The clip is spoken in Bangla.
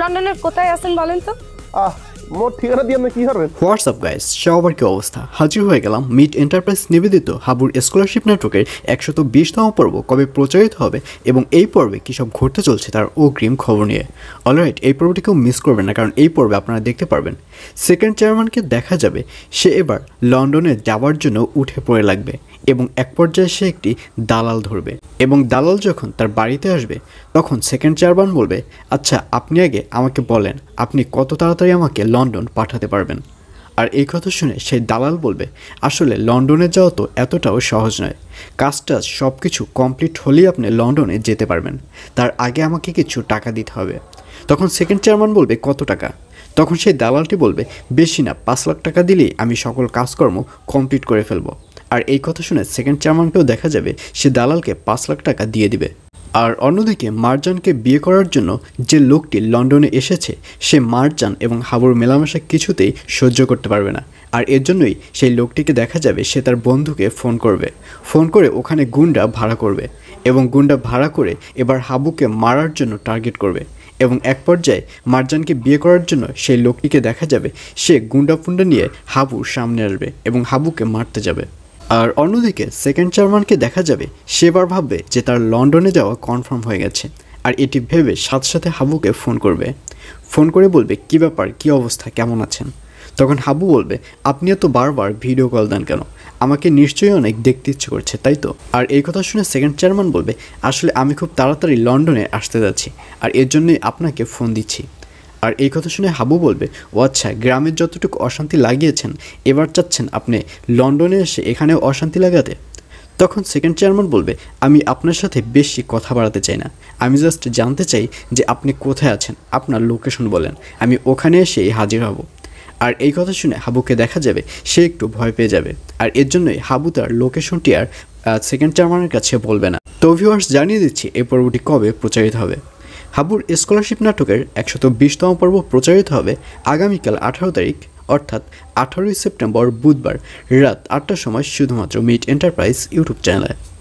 লন্ডনের কোথায় আছেন বলেন তো? আহ মোর ঠিকানা দিয়ে আপনি কি করবেন? হোয়াটসঅ্যাপ গাইস, সবার কি অবস্থা? হাজির হয়ে গেলাম মিট এন্টারপ্রাইজ নিবেদিত হাবুর স্কলারশিপ নেটওয়ার্কের 120তম পর্ব কবে প্রচারিত হবে এবং এই পর্বে কী সব ঘটতে চলছে তার অগ্রিম খবর নিয়ে। অলরাইট, এই পর্বটি কেউ মিস করবেন না, কারণ এই পর্বে আপনারা দেখতে পারবেন সেকেন্ড চেয়ারম্যানকে দেখা যাবে সে এবার লন্ডনে যাওয়ার জন্য উঠে পড়ে লাগবে এবং এক পর্যায়ে সে একটি দালাল ধরবে এবং দালাল যখন তার বাড়িতে আসবে তখন সেকেন্ড চেয়ারম্যান বলবে, আচ্ছা আপনি আগে আমাকে বলেন আপনি কত তাড়াতাড়ি আমাকে লন্ডন পাঠাতে পারবেন। আর এই কথা শুনে সেই দালাল বলবে, আসলে লন্ডনে যাওয়া তো এতটাও সহজ নয়, কাজটা সব কিছু কমপ্লিট হলেই আপনি লন্ডনে যেতে পারবেন, তার আগে আমাকে কিছু টাকা দিতে হবে। তখন সেকেন্ড চেয়ারম্যান বলবে, কত টাকা? তখন সেই দালালটি বলবে, বেশি না, 5 লাখ টাকা দিলেই আমি সকল কাজকর্ম কমপ্লিট করে ফেলবো। আর এই কথা শুনে সেকেন্ড চেয়ারম্যানকেও দেখা যাবে সে দালালকে 5 লাখ টাকা দিয়ে দিবে। আর অন্যদিকে মারজানকে বিয়ে করার জন্য যে লোকটি লন্ডনে এসেছে সে মারজান এবং হাবুর মেলামেশা কিছুতেই সহ্য করতে পারবে না। আর এর জন্যই সেই লোকটিকে দেখা যাবে সে তার বন্ধুকে ফোন করবে, ফোন করে ওখানে গুন্ডা ভাড়া করবে এবং গুন্ডা ভাড়া করে এবার হাবুকে মারার জন্য টার্গেট করবে এবং এক পর্যায়ে মারজানকে বিয়ে করার জন্য সেই লোকটিকে দেখা যাবে সে গুন্ডা ফুন্ডা নিয়ে হাবুর সামনে আসবে এবং হাবুকে মারতে যাবে। আর অন্যদিকে সেকেন্ড চেয়ারম্যানকে দেখা যাবে সেবার ভাববে যে তার লন্ডনে যাওয়া কনফার্ম হয়ে গেছে, আর এটি ভেবে সাথে সাথে হাবুকে ফোন করবে, ফোন করে বলবে, কী ব্যাপার, কী অবস্থা, কেমন আছেন? তখন হাবু বলবে, আপনি এত বারবার ভিডিও কল দেন কেন? আমাকে নিশ্চয়ই অনেক দেখতে ইচ্ছে করছে, তাই তো? আর এই কথা শুনে সেকেন্ড চেয়ারম্যান বলবে, আসলে আমি খুব তাড়াতাড়ি লন্ডনে আসতে যাচ্ছি আর এর জন্যই আপনাকে ফোন দিচ্ছি। আর এই কথা শুনে হাবু বলবে, ও আচ্ছা, গ্রামের যতটুকু অশান্তি লাগিয়েছেন এবার চাচ্ছেন আপনি লন্ডনে এসে এখানেও অশান্তি লাগাতে? তখন সেকেন্ড চেয়ারম্যান বলবে, আমি আপনার সাথে বেশি কথা বাড়াতে চাই না, আমি জাস্ট জানতে চাই যে আপনি কোথায় আছেন, আপনার লোকেশন বলেন, আমি ওখানে এসেই হাজির হব। আর এই কথা শুনে হাবুকে দেখা যাবে সে একটু ভয় পেয়ে যাবে, আর এর জন্যই হাবু তার লোকেশনটি আর সেকেন্ড চেয়ারম্যানের কাছে বলবে না। তো ভিউয়ার্স, জানিয়ে দিচ্ছি এই পর্বটি কবে প্রচারিত হবে। হাবুর স্কলারশিপ নাটকের 120তম পর্ব প্রচারিত হবে আগামীকাল 18 তারিখ, অর্থাৎ 18ই সেপ্টেম্বর বুধবার রাত 8টার সময় শুধুমাত্র মিট এন্টারপ্রাইজ ইউটিউব চ্যানেলে।